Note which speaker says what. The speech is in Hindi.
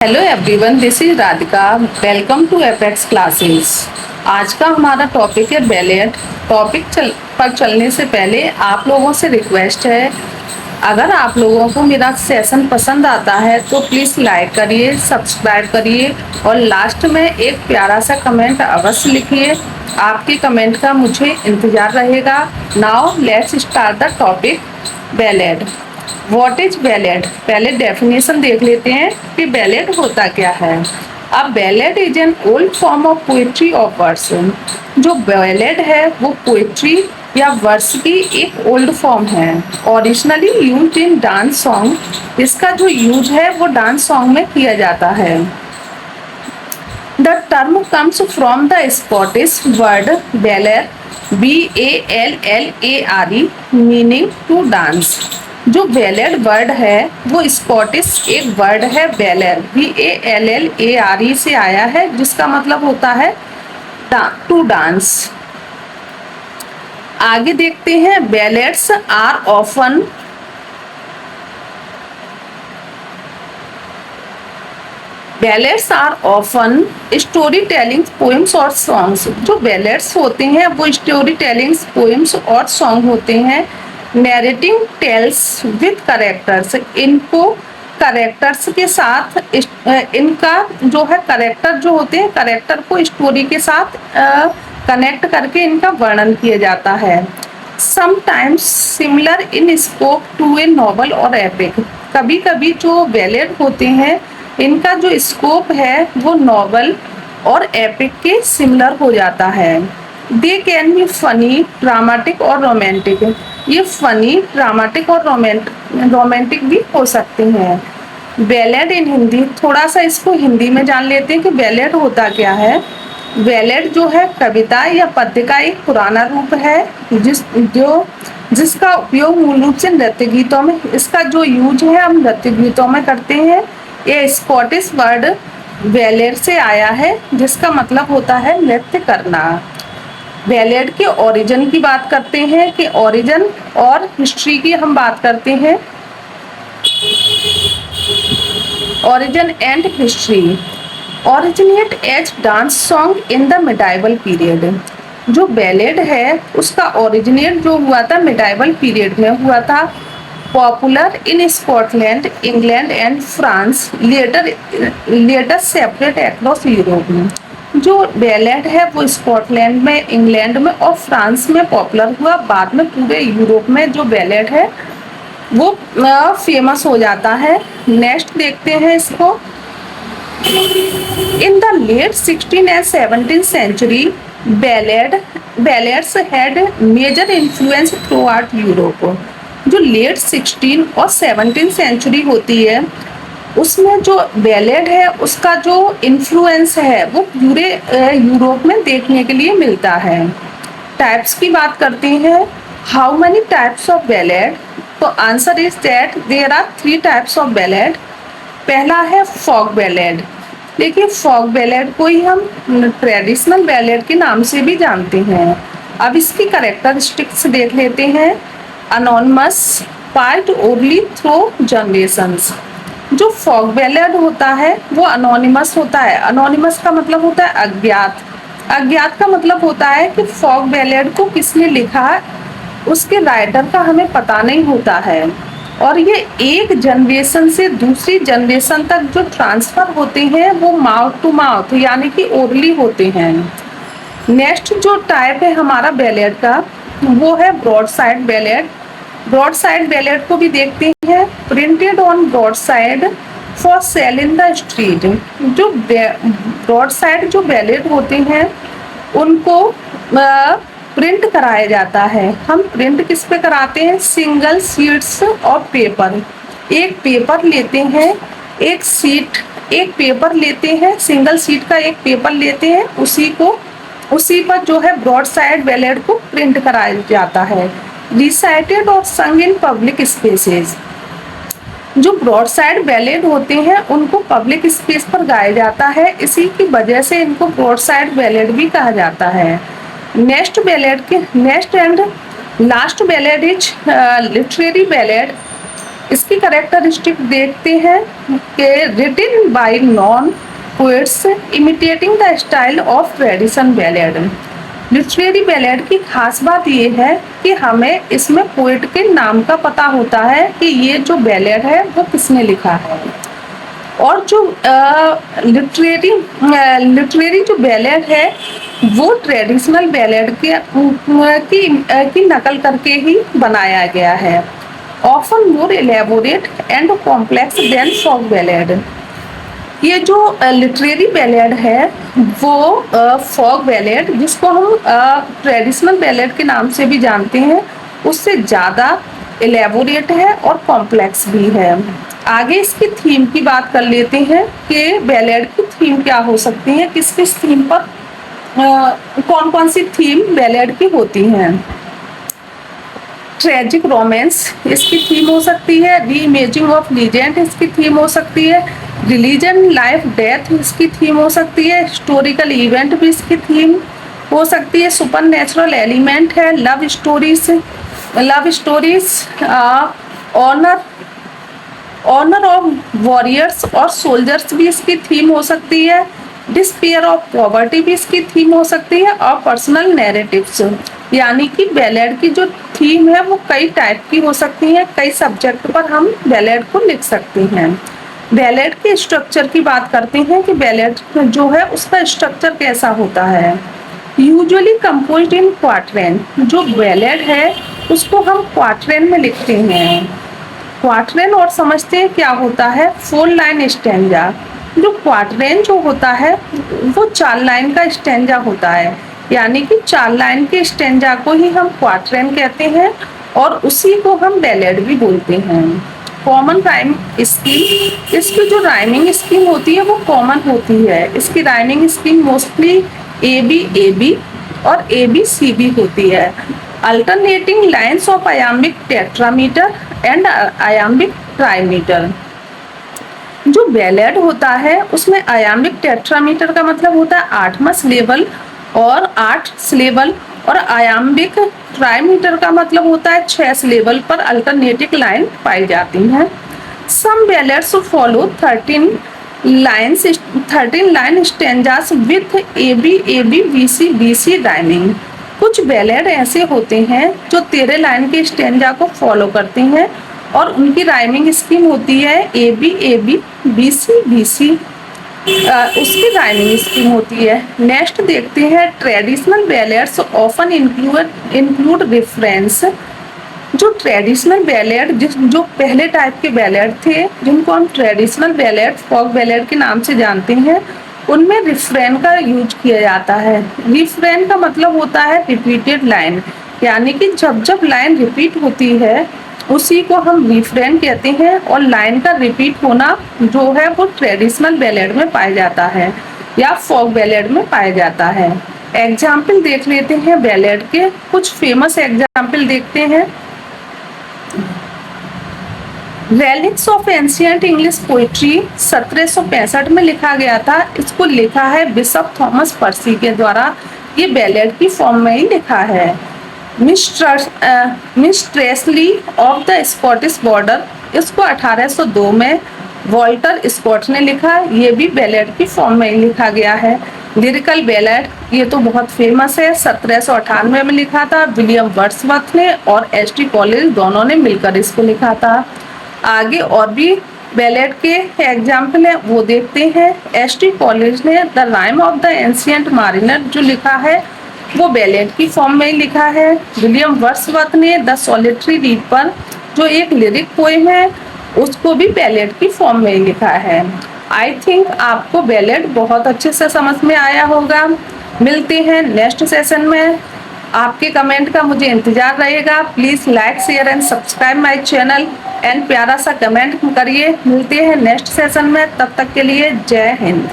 Speaker 1: Hello everyone, this is Radhika. Welcome to apex classes. आज का हमारा टॉपिक है बैलेट। पर चलने से पहले आप लोगों से रिक्वेस्ट है, अगर आप लोगों को मेरा सेशन पसंद आता है तो प्लीज़ लाइक करिए, सब्सक्राइब करिए और लास्ट में एक प्यारा सा कमेंट अवश्य लिखिए। आपके कमेंट का मुझे इंतज़ार रहेगा। Now let's start the topic ballad. What is ballad? पहले डेफिनेशन देख लेते हैं कि बैलेट होता क्या है। अब ballad is an old form of poetry of verse. जो बैलेट है वो पोएट्री या वर्स की एक ओल्ड फॉर्म है, originally used in dance song. इसका जो यूज है वो डांस सॉन्ग में किया जाता है। The term comes from the Scottish word बैलेर, BALLARE, मीनिंग टू डांस। जो बैलेड वर्ड है वो स्कॉटिश एक वर्ड है, बैलेर BALLARE से आया है, जिसका मतलब होता है टू डांस। आगे देखते हैं, ballads are often story telling poems और सॉन्ग्स। जो बैलेड्स होते हैं वो स्टोरी टेलिंग पोएम्स और सॉन्ग होते हैं। नैरेटिंग टेल्स विद करेक्टर्स, इनको करेक्टर्स के साथ इनका जो है करेक्टर जो होते हैं, करेक्टर को स्टोरी के साथ कनेक्ट करके इनका वर्णन किया जाता है। Sometimes similar in scope to a novel और एपिक। कभी कभी जो बैलेड होते हैं इनका जो स्कोप है वो नॉवल और एपिक के सिमिलर हो जाता है। They can be funny, dramatic और रोमांटिक। ये फनी, ड्रामेटिक और रोमांटिक भी हो सकते हैं। बैलेड इन हिंदी, थोड़ा सा इसको हिंदी में जान लेते हैं कि बैलेड होता क्या है। बैलेड जो है कविता या पद्य का एक पुराना रूप है जिसका उपयोग मूल रूप से नृत्य गीतों में, इसका जो यूज है हम नृत्य गीतों में करते हैं। ये स्कॉटिश वर्ड बैलेड से आया है, जिसका मतलब होता है नृत्य करना। बैलेड के ओरिजिन की बात करते हैं कि ओरिजिन और हिस्ट्री की हम बात करते हैं। Origin and history. Originate as dance song in the medieval period. जो बैलेड है उसका ओरिजिनेट जो हुआ था मिडाइवल पीरियड में हुआ था। Popular in Scotland, England and France, later separate across Europe. जो बैलेड है वो स्कॉटलैंड में, इंग्लैंड में और फ्रांस में पॉपुलर हुआ। बाद में पूरे यूरोप में जो बैलेड है वो फेमस हो जाता है। नेक्स्ट देखते हैं इसको। In the late 16 and 17 century ballads had major influence throughout Europe. जो लेट 16 और 17 सेंचुरी होती है उसमें जो बैलेड है उसका जो इन्फ्लुएंस है वो पूरे यूरोप में देखने के लिए मिलता है। टाइप्स की बात करते हैं। How many types of ballad? तो answer is that there are 3 types of ballad. पहला है फॉक बैलेड। देखिए, फॉक बैलेड को ही हम ट्रेडिशनल बैलेड के नाम से भी जानते हैं। अब इसकी कैरेक्टरिस्टिक्स देख लेते हैं। Anonymous, part only through generations. जो फॉक बैलेड होता है वो अनोनिमस होता है। अनोनिमस का मतलब होता है अज्ञात। अज्ञात का मतलब होता है कि फॉक बैलेड को किसने लिखा है, उसके राइटर का हमें पता नहीं होता है, और ये एक जनरेशन से दूसरी जनरेशन तक जो ट्रांसफर होते हैं वो माउथ टू माउथ यानी कि ओरली होते हैं। नेक्स्ट जो टाइप है हमारा बैलेड का वो है broadside ballad. Broadside ballad को भी देखते हैं। Printed on broadside for sale in the street. जो ब्रॉड साइड जो बैलेड होते हैं उनको प्रिंट कराया जाता है। हम प्रिंट किस पे कराते हैं? Single sheets of paper. एक पेपर लेते हैं, एक पेपर लेते हैं, सिंगल शीट का एक पेपर लेते हैं, उसी पर जो है ब्रॉड साइड बैलेड को प्रिंट कराया जाता है। रिसाइटेड और संग इन पब्लिक स्पेसेस। जो ब्रॉड साइड बैलेड होते हैं उनको पब्लिक स्पेस पर गाया जाता है, इसी की वजह से इनको ब्रॉड साइड बैलेड भी कहा जाता है। Next and last ballad is literary ballad. इसकी कैरेक्टरिस्टिक देखते हैं कि written by non poets imitating the style of tradition ballad. Literary ballad की खास बात ये है कि हमें इसमें पोएट के नाम का पता होता है कि ये जो बैलेड है वो किसने लिखा है। और जो लिटरेरी जो बैलेड है वो ट्रेडिशनल बैलेड की नकल करके ही बनाया गया है। Often more elaborate and complex than folk ballad. ये जो लिटरेरी बैलेड है वो फोक बैलेड, जिसको हम ट्रेडिशनल बैलेड के नाम से भी जानते हैं, उससे ज़्यादा एलेबोरेट है और कॉम्प्लेक्स भी है। आगे इसकी थीम की बात कर लेते हैं कि बैलेड की थीम क्या हो सकती है, किस किस थीम पर कौन कौन सी थीम बैलेड की होती हैं। ट्रेजिक रोमांस इसकी थीम हो सकती है, री इमेजिंग ऑफ लीजेंड इसकी थीम हो सकती है, रिलीजन लाइफ डेथ इसकी थीम हो सकती है, हिस्टोरिकल इवेंट भी इसकी थीम हो सकती है, सुपर नेचुरल एलिमेंट है, love stories honour of warriors और सोल्जर्स भी इसकी थीम हो सकती है, डिस्पेयर ऑफ पॉवर्टी भी इसकी थीम हो सकती है, और पर्सनल नैरेटिव्स। यानी कि बैलेड की जो थीम है वो कई टाइप की हो सकती है, कई सब्जेक्ट पर हम बैलेड को लिख सकते हैं। बैलेड के स्ट्रक्चर की बात करते हैं कि बैलेड जो है उसका स्ट्रक्चर कैसा होता है। यूजुअली कंपोज्ड इन क्वार्टरेन। जो बैलेड है उसको हम क्वार्टरेन में लिखते हैं। क्वार्टरेन और समझते हैं क्या होता है, 4 लाइन स्टैंजा। जो क्वार्टरेन जो होता है वो 4 लाइन का स्टैंजा होता है, यानी कि 4 लाइन के स्टैंजा को ही हम क्वार्टरेन कहते हैं और उसी को हम बैलेड भी बोलते हैं। कॉमन राइम स्कीम, इसकी जो राइमिंग स्कीम होती है वो कॉमन होती है। इसकी rhyming scheme mostly A B और ABCB होती है। Alternating lines of iambic tetrameter and iambic trimeter. जो बैलेड होता है उसमें आयाम्बिक टेट्रामीटर का मतलब होता है 8वां सिलेबल और 8 सिलेबल, और आयाम्बिक ट्राइमीटर का मतलब होता है 6 सिलेबल पर अल्टरनेटिंग लाइन पाई जाती हैं। Some ballads follow 13 line stanzas with AB BC राइमिंग। कुछ बैलेड ऐसे होते हैं जो 13 लाइन के स्टैंजा को फॉलो करते हैं और उनकी राइमिंग स्कीम होती है AB BC उसकी राइमिंग स्कीम होती है। नेक्स्ट देखते हैं traditional ballads often include reference. जो ट्रेडिशनल बैलेड जो पहले टाइप के बैलेड थे जिनको हम ट्रेडिशनल बैलेड फोक बैलेड के नाम से जानते हैं, उनमें रिफ्रेन का यूज किया जाता है। रिफ्रेन का मतलब होता है रिपीटेड लाइन, यानी कि जब जब लाइन रिपीट होती है उसी को हम रिफ्रेन कहते हैं, और लाइन का रिपीट होना जो है वो ट्रेडिशनल बैलेड में पाया जाता है या फोक बैलेड में पाया जाता है। एग्जाम्पल देख लेते हैं बैलेड के, कुछ फेमस एग्जाम्पल देखते हैं। Relics of ancient English poetry 1765 में लिखा गया था। इसको लिखा है बिशप थॉमस पर्सी के द्वारा। ये बैलेड की फॉर्म में ही लिखा है। Minstrelsy of the Scottish border, इसको 1802 में वॉल्टर स्कॉट ने लिखा। ये भी बैलेड की फॉर्म में ही लिखा गया है। लिरिकल बैलेड, ये तो बहुत फेमस है, 1798 में लिखा था। विलियम वर्ड्सवर्थ ने और ST कॉलेज दोनों ने मिलकर इसको लिखा था। आगे और भी बैलेड के एग्जाम्पल है वो देखते हैं। ST कॉलेज ने the rime of the ancient mariner जो लिखा है वो बैलेड की फॉर्म में ही लिखा है। विलियम वर्ड्सवर्थ ने द सॉलिटरी रीपर जो एक लिरिक पोएम है उसको भी बैलेड की फॉर्म में ही लिखा है। आई थिंक आपको बैलेड बहुत अच्छे से समझ में आया होगा। मिलते हैं नेक्स्ट सेशन में। आपके कमेंट का मुझे इंतजार रहेगा। Please like share and subscribe my channel and प्यारा सा कमेंट करिए। मिलते हैं नेक्स्ट सेशन में, तब तक के लिए जय हिंद।